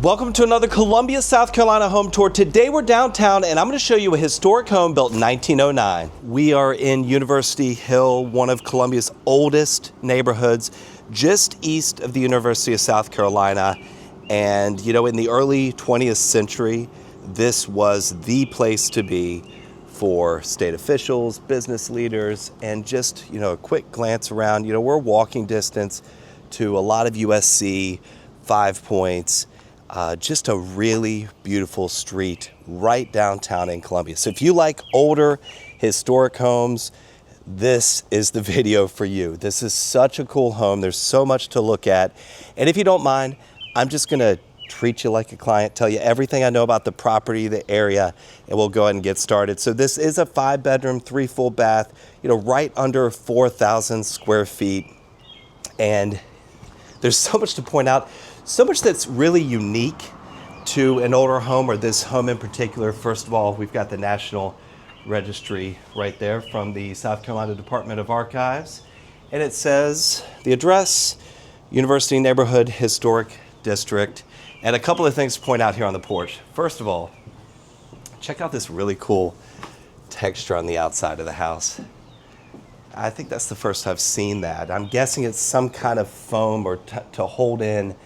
Welcome to another Columbia, South Carolina home tour. Today we're downtown and I'm going to show you a historic home built in 1909. We are in University Hill, one of Columbia's oldest neighborhoods, just east of the University of South Carolina. And you know, in the early 20th century, this was the place to be for state officials, business leaders, and just, you know, a quick glance around. You know, we're walking distance to a lot of USC, 5 Points. Just a really beautiful street right downtown in Columbia. So if you like older historic homes, this is the video for you. This is such a cool home. There's so much to look at. And if you don't mind, I'm just gonna treat you like a client, tell you everything I know about the property, the area, and we'll go ahead and get started. So this is a 5-bedroom, 3 full bath, you know, right under 4,000 square feet. And there's so much to point out. So much that's really unique to an older home, or this home in particular. First of all, we've got the National Registry right there from the South Carolina Department of Archives. And it says the address, University Neighborhood Historic District. And a couple of things to point out here on the porch. First of all, check out this really cool texture on the outside of the house. I think that's the first I've seen that. I'm guessing it's some kind of foam or to hold in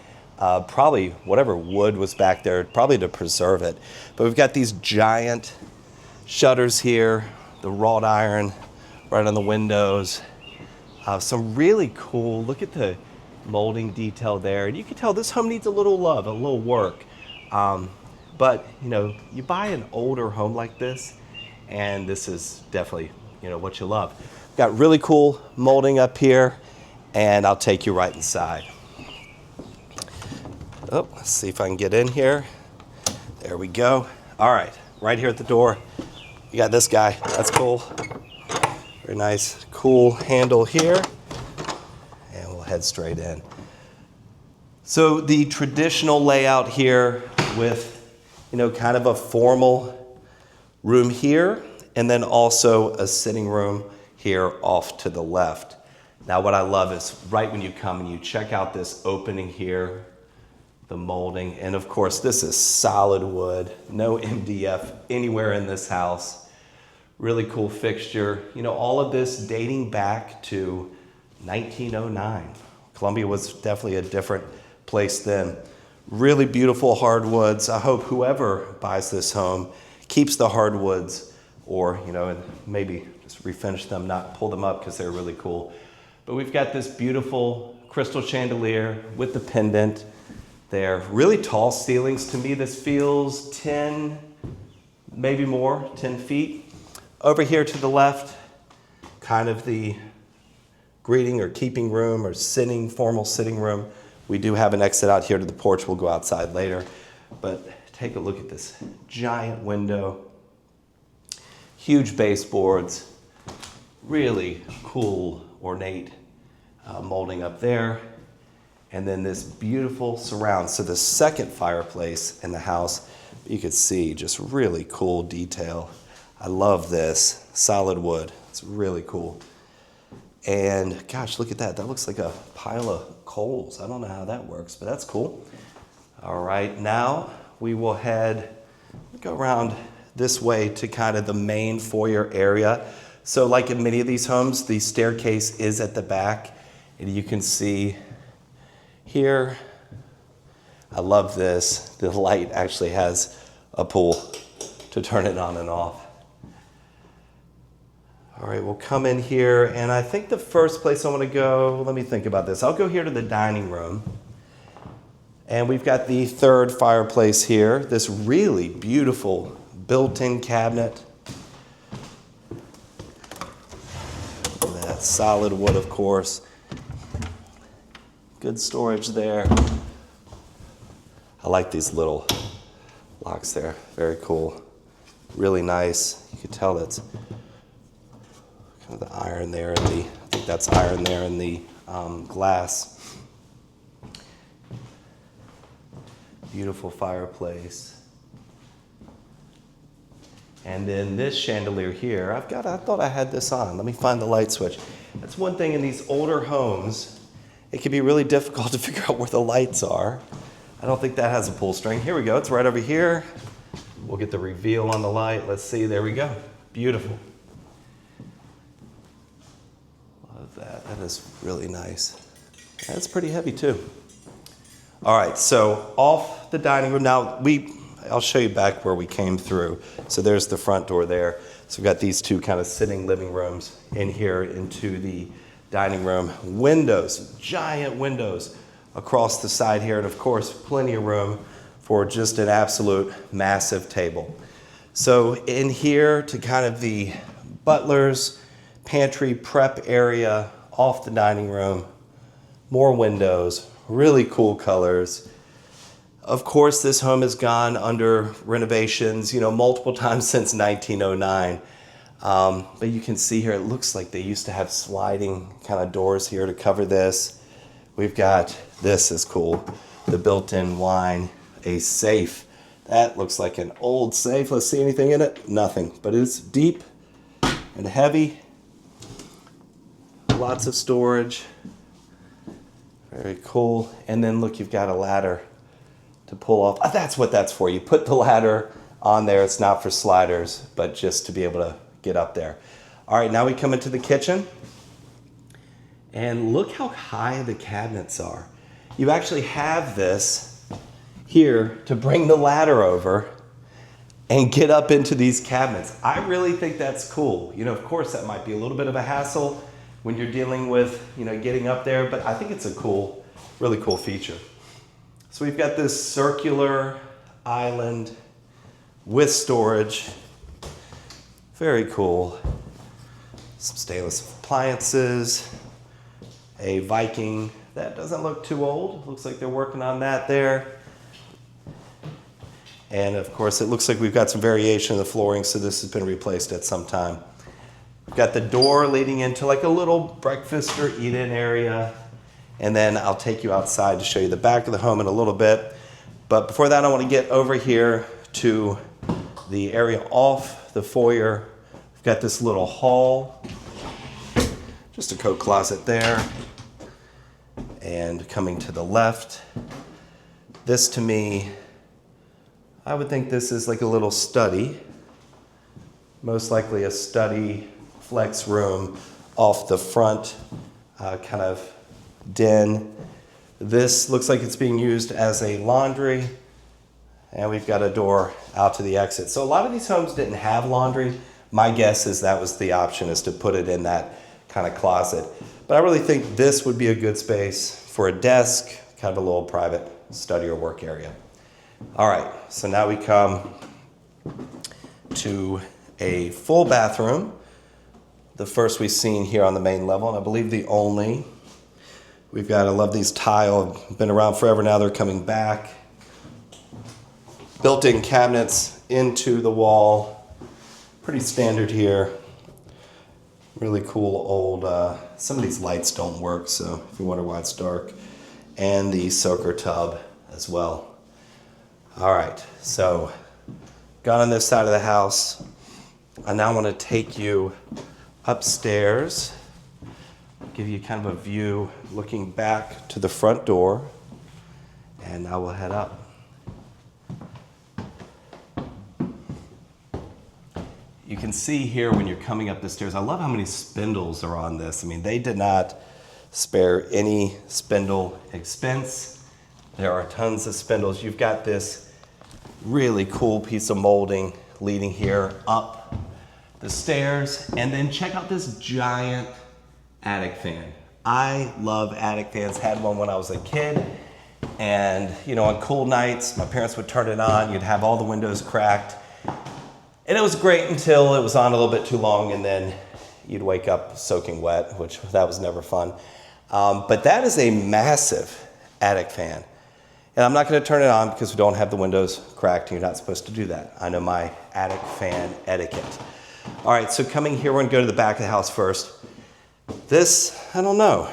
probably whatever wood was back there, probably to preserve it. But we've got these giant shutters here, the wrought iron right on the windows. Some really cool, look at the molding detail there. And you can tell this home needs a little love, a little work. But you know, you buy an older home like this, and this is definitely, you know, what you love. Got really cool molding up here, and I'll take you right inside. Oh, let's see if I can get in here. There we go. All right, right here at the door, you got this guy. That's cool. Very nice, cool handle here. And we'll head straight in. So the traditional layout here with, you know, kind of a formal room here, and then also a sitting room here off to the left. Now what I love is right when you come and you check out this opening here, the molding, and of course this is solid wood, no MDF anywhere in this house. Really cool fixture. You know, all of this dating back to 1909. Columbia was definitely a different place then. Really beautiful hardwoods. I hope whoever buys this home keeps the hardwoods, or, you know, and maybe just refinish them, not pull them up because they're really cool. But we've got this beautiful crystal chandelier with the pendant. They're really tall ceilings. To me, this feels 10, maybe more, 10 feet. Over here to the left, kind of the greeting or keeping room or sitting, formal sitting room. We do have an exit out here to the porch. We'll go outside later. But take a look at this giant window. Huge baseboards. Really cool, ornate molding up there. And then this beautiful surround. So the second fireplace in the house, you could see just really cool detail. I love this, solid wood. It's really cool. And gosh, look at that. That looks like a pile of coals. I don't know how that works, but that's cool. All right, now we will go around this way to kind of the main foyer area. So like in many of these homes, the staircase is at the back, and you can see here, I love this. The light actually has a pull to turn it on and off. All right, we'll come in here, and I think the first place I want to go, let me think about this. I'll go here to the dining room. And we've got the third fireplace here, this really beautiful built-in cabinet. That solid wood, of course. Good storage there. I like these little locks there. Very cool. Really nice. You can tell that's kind of the iron there, and I think that's iron there in the glass. Beautiful fireplace. And then this chandelier here, I thought I had this on. Let me find the light switch. That's one thing in these older homes. It can be really difficult to figure out where the lights are. I don't think that has a pull string. Here we go, it's right over here. We'll get the reveal on the light. Let's see, there we go. Beautiful. Love that, that is really nice. That's pretty heavy too. All right, so off the dining room. Now, I'll show you back where we came through. So there's the front door there. So we've got these two kind of sitting living rooms in here into the dining room. Windows, giant windows across the side here. And of course, plenty of room for just an absolute massive table. So in here to kind of the butler's pantry prep area off the dining room, more windows, really cool colors. Of course, this home has gone under renovations, multiple times since 1909. But you can see here, it looks like they used to have sliding kind of doors here to cover this. We've got, this is cool, the built-in wine, a safe. That looks like an old safe. Let's see anything in it. Nothing, but it's deep and heavy. Lots of storage. Very cool. And then look, you've got a ladder to pull off. That's what that's for. You put the ladder on there. It's not for sliders, but just to be able to get up there. All right, now we come into the kitchen. And look how high the cabinets are. You actually have this here to bring the ladder over and get up into these cabinets. I really think that's cool. Of course, that might be a little bit of a hassle when you're dealing with, getting up there, but I think it's a cool, really cool feature. So we've got this circular island with storage. Very cool. Some stainless appliances, a Viking. That doesn't look too old. Looks like they're working on that there. And of course, it looks like we've got some variation in the flooring, so this has been replaced at some time. We've got the door leading into like a little breakfast or eat-in area. And then I'll take you outside to show you the back of the home in a little bit. But before that, I want to get over here to the area off the foyer. We've got this little hall, just a coat closet there. And coming to the left, this to me, I would think this is like a little study. Most likely a study flex room off the front kind of den. This looks like it's being used as a laundry, and we've got a door out to the exit. So a lot of these homes didn't have laundry. My guess is that was the option, is to put it in that kind of closet. But I really think this would be a good space for a desk, kind of a little private study or work area. All right, so now we come to a full bathroom. The first we've seen here on the main level, and I believe the only. We've got, I love these tile, been around forever now, they're coming back. Built-in cabinets into the wall, pretty standard here. Really cool old, some of these lights don't work, so if you wonder why it's dark. And the soaker tub as well. All right, so got on this side of the house. I now want to take you upstairs, give you kind of a view looking back to the front door, and I will head up. You can see here when you're coming up the stairs, I love how many spindles are on this. I mean, they did not spare any spindle expense. There are tons of spindles. You've got this really cool piece of molding leading here up the stairs. And then check out this giant attic fan. I love attic fans, had one when I was a kid. And on cool nights, my parents would turn it on. You'd have all the windows cracked. And it was great until it was on a little bit too long, and then you'd wake up soaking wet, which that was never fun. But that is a massive attic fan. And I'm not going to turn it on because we don't have the windows cracked, and you're not supposed to do that. I know my attic fan etiquette. All right, so coming here, we're going to go to the back of the house first. This, I don't know.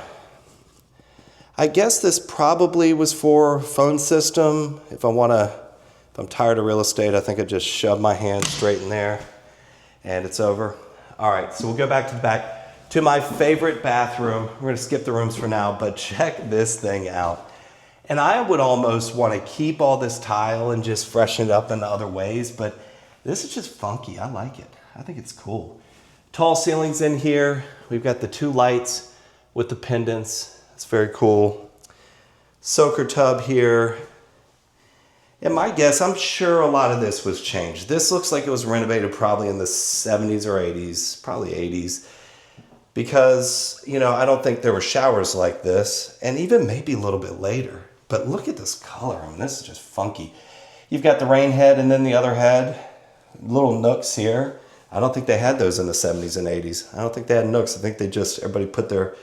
I guess this probably was for phone system. If I'm tired of real estate, I think I just shove my hand straight in there and it's over. All right, so we'll go back to the back to my favorite bathroom. We're gonna skip the rooms for now, but check this thing out. And I would almost want to keep all this tile and just freshen it up in other ways, but this is just funky. I like it. I think it's cool. Tall ceilings in here. We've got the 2 lights with the pendants. It's very cool. Soaker tub here. And my guess, I'm sure a lot of this was changed. This looks like it was renovated probably in the 70s or 80s, probably 80s. Because, you know, I don't think there were showers like this, and even maybe a little bit later. But look at this color. I mean, this is just funky. You've got the rain head and then the other head. Little nooks here. I don't think they had those in the 70s and 80s. I don't think they had nooks. I think everybody put their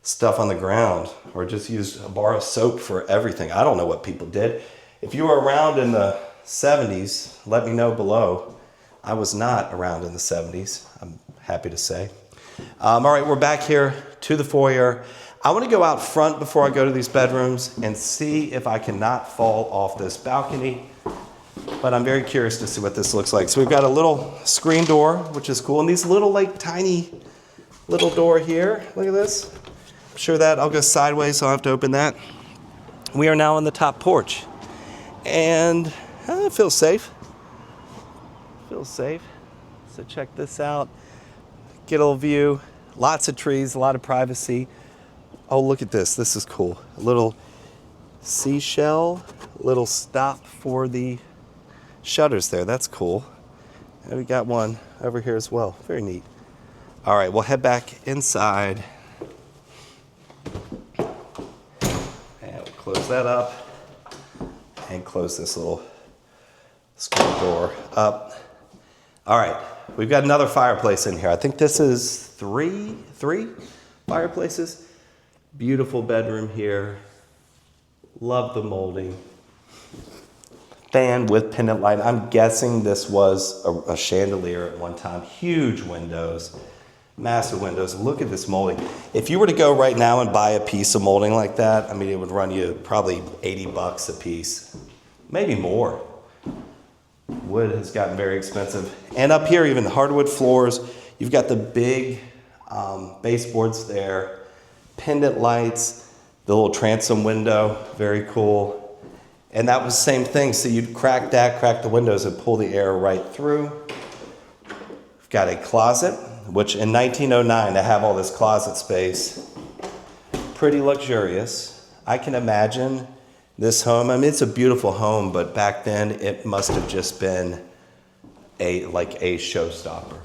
stuff on the ground or just used a bar of soap for everything. I don't know what people did. If you were around in the 70s, let me know below. I was not around in the 70s, I'm happy to say. All right, we're back here to the foyer. I want to go out front before I go to these bedrooms and see if I cannot fall off this balcony. But I'm very curious to see what this looks like. So we've got a little screen door, which is cool. And these little, like, tiny little door here. Look at this. I'm sure that I'll go sideways, so I'll have to open that. We are now on the top porch. And it feels safe. Feels safe. So check this out. Get a little view. Lots of trees, a lot of privacy. Oh, look at this. This is cool. A little seashell, little stop for the shutters there. That's cool. And we got one over here as well. Very neat. All right, we'll head back inside. And we'll close that up and close this little screen door up. All right, we've got another fireplace in here. I think this is three fireplaces. Beautiful bedroom here. Love the molding. Fan with pendant light. I'm guessing this was a chandelier at one time. Huge windows, massive windows. Look at this molding. If you were to go right now and buy a piece of molding like that, I mean, it would run you probably $80 a piece, maybe more. Wood has gotten very expensive. And up here, even hardwood floors. You've got the big baseboards there. Pendant lights, the little transom window, very cool. And that was the same thing. So you'd crack the windows and pull the air right through. We've got a closet, which in 1909, to have all this closet space, pretty luxurious. I can imagine this home. I mean, it's a beautiful home, but back then it must have just been a showstopper.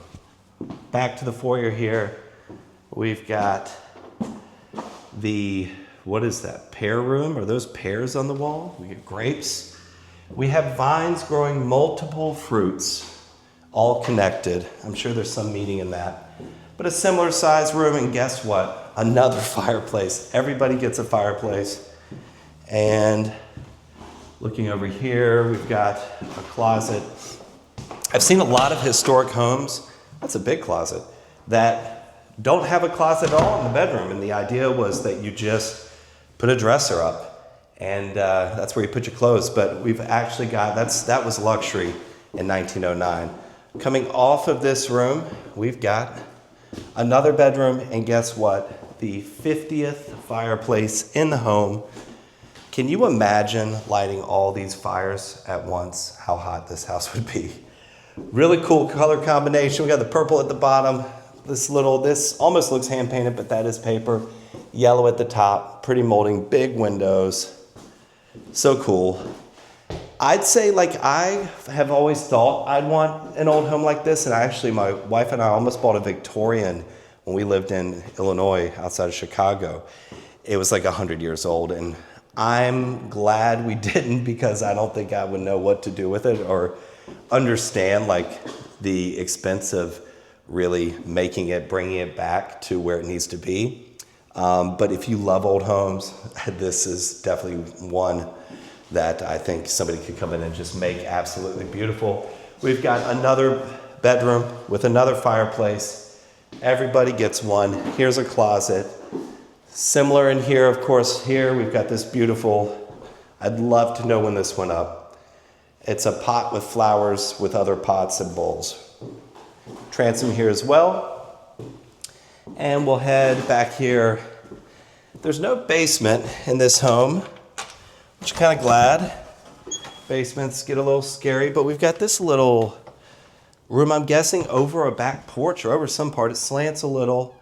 Back to the foyer here. We've got what is that, pear room? Are those pears on the wall? We get grapes. We have vines growing multiple fruits, all connected. I'm sure there's some meaning in that. But a similar size room, and guess what? Another fireplace. Everybody gets a fireplace. And looking over here, we've got a closet. I've seen a lot of historic homes, that's a big closet, that don't have a closet at all in the bedroom. And the idea was that you just put a dresser up and that's where you put your clothes. But we've actually got, that was luxury in 1909. Coming off of this room, we've got another bedroom, and guess what? The 50th fireplace in the home. Can you imagine lighting all these fires at once? How hot this house would be. Really cool color combination. We got the purple at the bottom. This almost looks hand painted, but that is paper. Yellow at the top, pretty molding, big windows. So cool. I'd say, like, I have always thought I'd want an old home like this. And actually, my wife and I almost bought a Victorian when we lived in Illinois outside of Chicago. It was like 100 years old. And I'm glad we didn't, because I don't think I would know what to do with it or understand, like, the expense of really bringing it back to where it needs to be. But if you love old homes, this is definitely one that I think somebody could come in and just make absolutely beautiful. We've got another bedroom with another fireplace. Everybody gets one. Here's a closet. Similar in here, of course, here we've got this beautiful, I'd love to know when this went up. It's a pot with flowers with other pots and bowls. Transom here as well. And we'll head back here. There's no basement in this home, which I'm kind of glad. Basements get a little scary, but we've got this little room, I'm guessing over a back porch or over some part. It slants a little,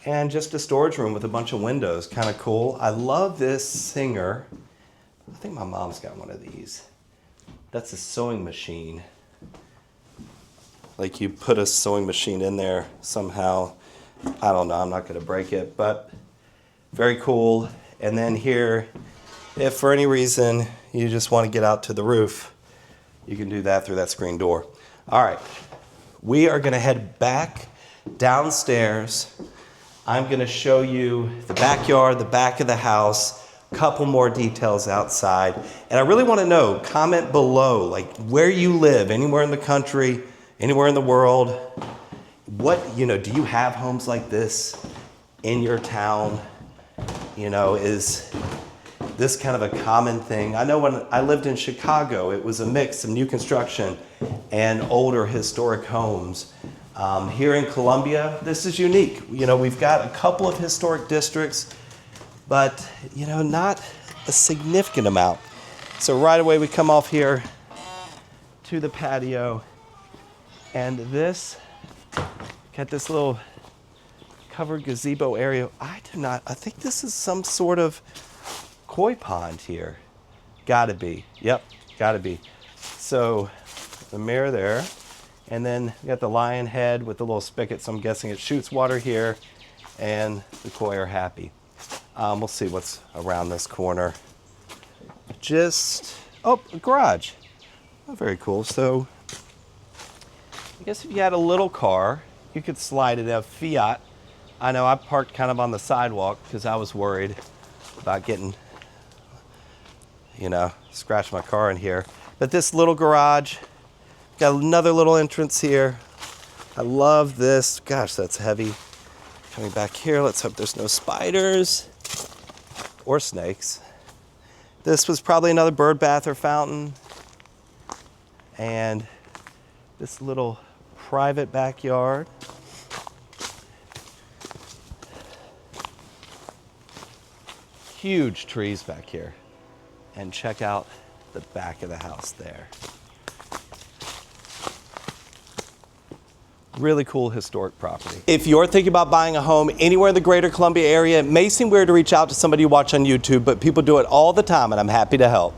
and just a storage room with a bunch of windows. Kind of cool. I love this Singer. I think my mom's got one of these. That's a sewing machine. Like you put a sewing machine in there somehow. I don't know, I'm not gonna break it, but very cool. And then here, if for any reason you just wanna get out to the roof, you can do that through that screen door. All right, we are gonna head back downstairs. I'm gonna show you the backyard, the back of the house, a couple more details outside. And I really wanna know, comment below, like where you live, anywhere in the country, anywhere in the world. What, do you have homes like this in your town? Is this kind of a common thing? I know when I lived in Chicago, it was a mix of new construction and older historic homes. Here in Columbia, this is unique. We've got a couple of historic districts, but, not a significant amount. So right away we come off here to the patio, and this got this little covered gazebo area. I think this is some sort of koi pond here. Gotta be. Yep, gotta be. So the mirror there, and then we got the lion head with the little spigot, so I'm guessing it shoots water here, and the koi are happy. We'll see what's around this corner. A garage. Oh, very cool. So I guess if you had a little car, you could slide it out. Fiat. I know I parked kind of on the sidewalk because I was worried about getting, scratch my car in here. But this little garage, got another little entrance here. I love this. Gosh, that's heavy. Coming back here, let's hope there's no spiders or snakes. This was probably another bird bath or fountain. And this little private backyard. Huge trees back here. And check out the back of the house there. Really cool historic property. If you're thinking about buying a home anywhere in the greater Columbia area, it may seem weird to reach out to somebody you watch on YouTube, but people do it all the time, and I'm happy to help.